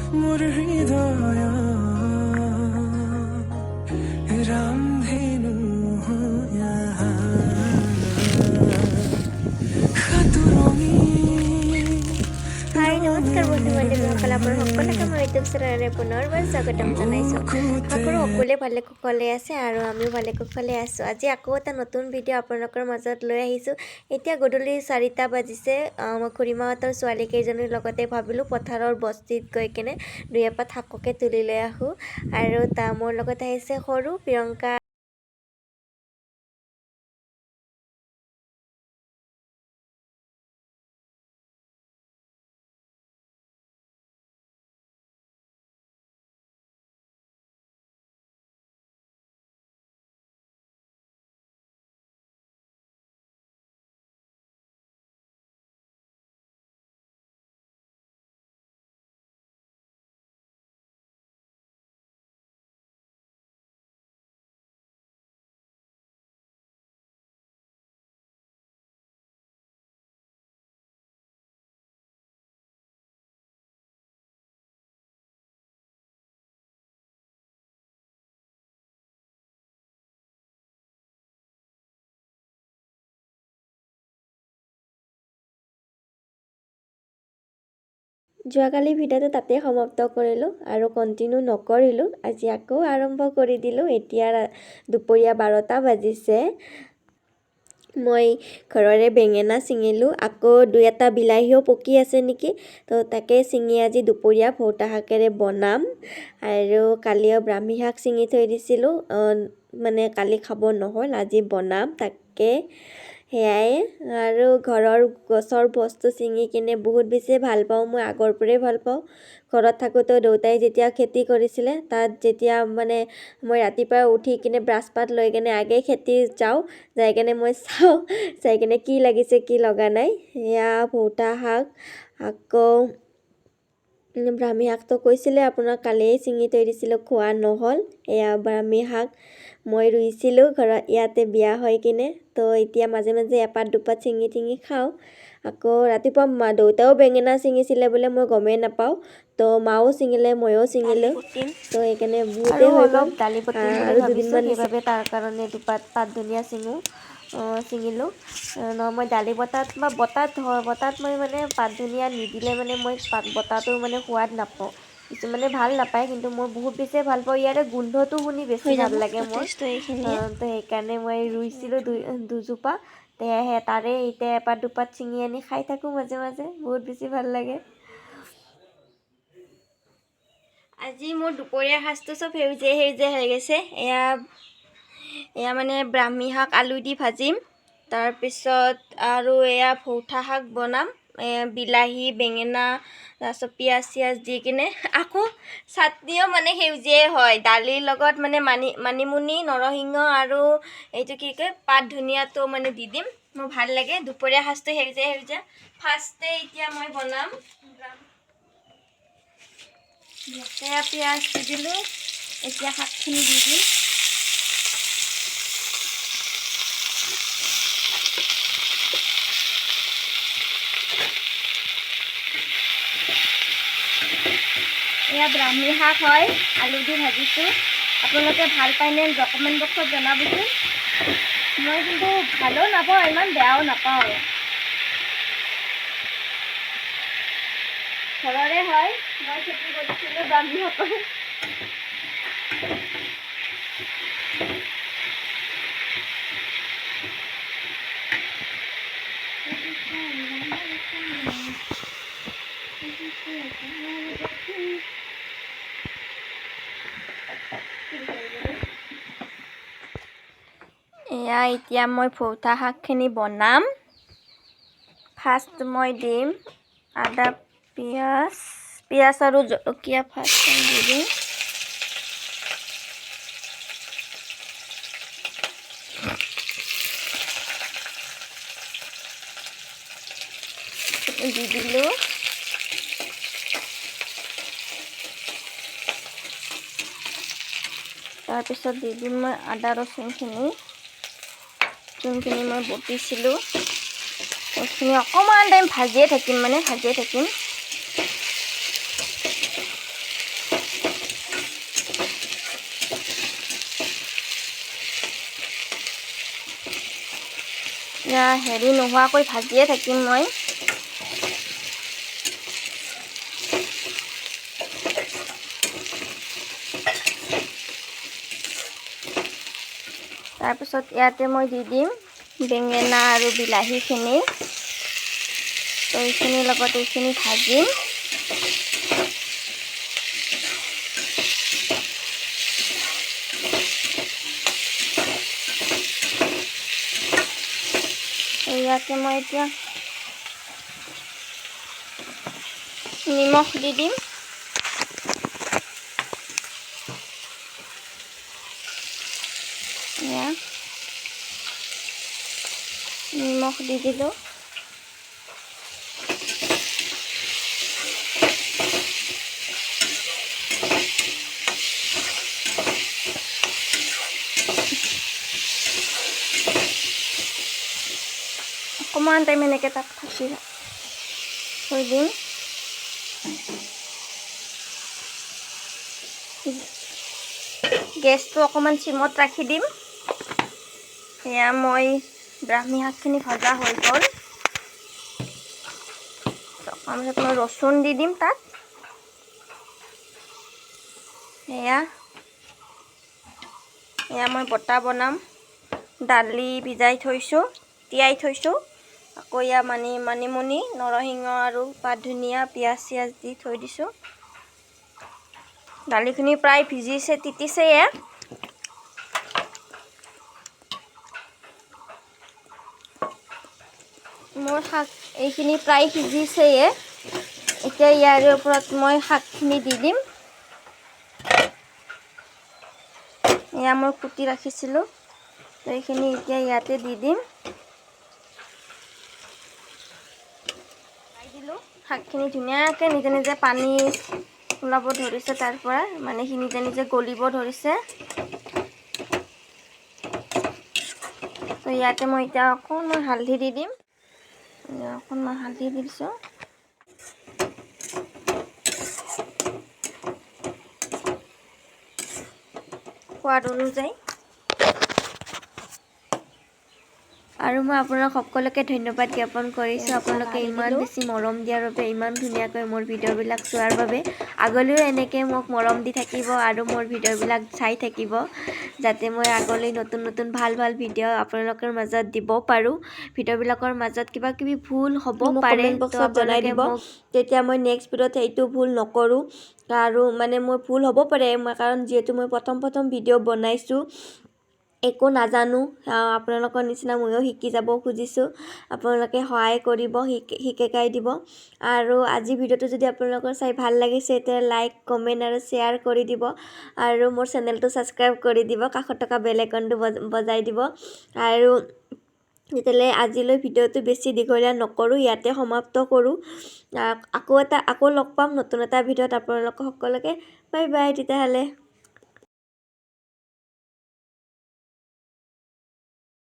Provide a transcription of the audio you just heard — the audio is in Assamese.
মোৰ হৃদয় ৰামধেনু সাতুৰণি হাই নমস্কাৰ বন্ধু বান্ধৱীসকল, আপোনাৰ সকলোকে মই ইউটিউব চেনেলৰে পুনৰবাৰ স্বাগতম জনাইছোঁ। আশা কৰোঁ সকলোৱে ভালে কুশলে আছে আৰু আমিও ভালে কুশলে আছোঁ। আজি আকৌ এটা নতুন ভিডিঅ' আপোনালোকৰ মাজত লৈ আহিছোঁ। এতিয়া গধূলি 4টা বাজিছে। মই খুৰীমাহঁতৰ ছোৱালীকেইজনীৰ লগতে ভাবিলোঁ পথাৰৰ বস্তিত গৈ কিনে দুই এপাত শাককে তুলি লৈ আহোঁ। আৰু মোৰ লগত আহিছে সৰু প্ৰিয়ংকা। যোৱাকালি ভিডিঅ'টো তাতে সমাপ্ত কৰিলোঁ আৰু কণ্টিনিউ নকৰিলোঁ। আজি আকৌ আৰম্ভ কৰি দিলোঁ। এতিয়া দুপৰীয়া 12টা বাজিছে। মই ঘৰৰে বেঙেনা ছিঙিলোঁ, আকৌ দুই এটা বিলাহীও পকি আছে নেকি, তো তাকে ছিঙি আজি দুপৰীয়া ভৌতা শাকেৰে বনাম। আৰু কালিও ব্ৰাহ্মী শাক ছিঙি থৈ দিছিলোঁ, মানে কালি খাব নহ'ল, আজি বনাম তাকে। সেয়াই আৰু ঘৰৰ গছৰ বস্তু ছিঙি কিনে বহুত বেছি ভাল পাওঁ। মই আগৰ পৰাই ভাল পাওঁ। ঘৰত থাকোঁতেও দেউতাই যেতিয়া খেতি কৰিছিলে, তাত যেতিয়া মানে মই ৰাতিপুৱা উঠি কিনে ব্ৰাছ পাত লৈ কিনে আগেই খেতি যাওঁ, যাই কিনে মই চাওঁ, চাই কিনে কি লাগিছে কি লগা নাই। সেয়া ভৌতা শাক, আকৌ ব্ৰাহ্মী শাকটো কৈছিলে আপোনাক কালিয়েই ছিঙি থৈ দিছিলোঁ, খোৱা নহ'ল। এয়া ব্ৰাহ্মী শাক মই ৰুইছিলোঁ ঘৰত ইয়াতে বিয়া হৈ কিনে, তো এতিয়া মাজে মাজে এপাত দুপাত ছিঙি খাওঁ। আকৌ ৰাতিপুৱা দেউতাও বেঙেনা ছিঙিছিলে বোলে, মই গমেই নাপাওঁ। তো মাও ছিঙিলে ময়ো ছিঙিলোঁ, তো সেইকাৰণে বহুতেই হৈ গ'ল। আৰু দুদিনমান সেইবাবে তাৰ কাৰণে দুপাত পাত ধনিয়া ছিঙিলোঁ। মই দালি বতাত বা বতাত মই মানে পাত ধনিয়া নিদিলে মানে মই বতাটোৰ মানে সোৱাদ নাপাওঁ। কিছুমানে ভাল নাপায়, কিন্তু মই বহুত বেছি ভাল পাওঁ। ইয়াৰে গোন্ধটো শুনি বেছি ভাল লাগে মোৰ। তো সেইকাৰণে মই ৰুইছিলোঁ দুজোপা, সেয়েহে তাৰে এতিয়া এপাত দুপাত ছিঙি আনি খাই থাকোঁ মাজে মাজে, বহুত বেছি ভাল লাগে। আজি মোৰ দুপৰীয়া সাজটো চব সেউজীয়া হৈ গৈছে। এয়া মানে ব্ৰাহ্মী শাক আলু দি ভাজিম, তাৰপিছত আৰু এয়া ভৌতা শাক বনাম, বিলাহী বেঙেনা তাৰপিছত পিঁয়াজ চিয়াজ দি কিনে। আকৌ চাটনিও মানে সেউজীয়াই হয়, দালিৰ লগত মানে মানিমুনি নৰসিংহ আৰু এইটো কি কয় পাত ধনিয়াটো মানে দি দিম, মোৰ ভাল লাগে। দুপৰীয়া সাজটো সেউজীয়া। ফাৰ্ষ্টে এতিয়া মই বনাম, সেয়া পিঁয়াজ দি দিলোঁ, এতিয়া শাকখিনি দি দিম। এয়া ব্ৰাহ্মী শাক হয়, আলু দি ভাজিছোঁ। আপোনালোকে ভাল পায়নে কমেণ্ট বক্সত জনাবচোন। মই কিন্তু ভালো নাপাওঁ, ইমান বেয়াও নাপাওঁ আৰু। ঘৰৰে হয়, মই খেতি কৰিছিলোঁ ব্ৰাহ্মী শাকৰ। এয়া এতিয়া মই ভৌতা শাকখিনি বনাম। ফাৰ্ষ্ট মই দিম আদা পিঁয়াজ আৰু জলকীয়া ফাৰ্ষ্ট দি দিম। দি দিলোঁ। তাৰপিছত দি দিম মই আদা ৰচুনখিনি, যোনখিনি মই বটিছিলোঁ। সেইখিনি অকণমান টাইম ভাজিয়ে থাকিম। হেৰি নোহোৱাকৈ ভাজিয়ে থাকিম মই। তাৰপিছত ইয়াতে মই দি দিম বেঙেনা আৰু বিলাহীখিনি। তো এইখিনিৰ লগত এইখিনি ভাজিম। ইয়াতে মই এতিয়া নিমখ দি দিম। নিমখ দি দিলোঁ। অকণমান টাইম এনেকৈ তাত থাকি থৈ দিম। গেছটো অকণমান চিমত ৰাখি দিম। এয়া মই ব্ৰাহ্মী শাকখিনি ভজা হৈ গ'ল। তাৰপিছত মই ৰচুন দি দিম তাত। এয়া মই বটা বনাম। দালি ভিজাই থৈছোঁ, তিয়াই থৈছোঁ। আকৌ এয়া মানিমুনি, নৰসিংহ আৰু পাত ধনিয়া, পিঁয়াজ চিয়াজ দি থৈ দিছোঁ। দালিখিনি প্ৰায় ভিজিছে, তিতিছেয়ে। মোৰ শাক এইখিনি প্ৰায় সিজিছেয়ে। এতিয়া ইয়াৰে ওপৰত মই শাকখিনি দি দিম। এয়া মই কুটি ৰাখিছিলোঁ, এইখিনি এতিয়া ইয়াতে দি দিম। শাকখিনি ধুনীয়াকৈ নিজে নিজে পানী ওলাব ধৰিছে তাৰ পৰা, মানে সি নিজে নিজে গলিব ধৰিছে। তো ইয়াতে মই এতিয়া অকণমান হালধি দি দিম। অকণমান হালধি দি দিছোঁ। সোৱাদ অনুযায়ী। আৰু মই আপোনালোক সকলোকে ধন্যবাদ জ্ঞাপন কৰিছোঁ। আপোনালোকে ইমান বেছি মৰম দিয়াৰ বাবে, ইমান ধুনীয়াকৈ মোৰ ভিডিঅ'বিলাক চোৱাৰ বাবে। আগলৈও এনেকৈ মোক মৰম দি থাকিব আৰু মোৰ ভিডিঅ'বিলাক চাই থাকিব, যাতে মই আগলৈ নতুন নতুন ভাল ভাল ভিডিঅ' আপোনালোকৰ মাজত দিব পাৰোঁ। ভিডিঅ'বিলাকৰ মাজত কিবা কিবি ভুল হ'ব পাৰে, কমেণ্ট বক্সত জনাই দিব, তেতিয়া মই নেক্সট ভিডিঅ'ত সেইটো ভুল নকৰোঁ। আৰু মানে মোৰ ভুল হ'ব পাৰে, কাৰণ যিহেতু মই প্ৰথম ভিডিঅ' বনাইছোঁ, একো নাজানো। আপোনালোকৰ নিচিনা ময়ো শিকি যাব খুজিছোঁ। আপোনালোকে সহায় কৰিব, শিকাই দিব। আৰু আজি ভিডিঅ'টো যদি আপোনালোকৰ চাই ভাল লাগিছে, তেতিয়া লাইক, কমেণ্ট আৰু শ্বেয়াৰ কৰি দিব। আৰু মোৰ চেনেলটো ছাবস্ক্ৰাইব কৰি দিব, কাষত থকা বেল আইকনটো বজাই দিব। আৰু তেতিয়াহ'লে আজিলৈ ভিডিঅ'টো বেছি দীঘলীয়া নকৰোঁ, ইয়াতে সমাপ্ত কৰোঁ। আকৌ লগ পাম নতুন এটা ভিডিঅ'ত। আপোনালোকক সকলোকে বাই বাই তেতিয়াহ'লে।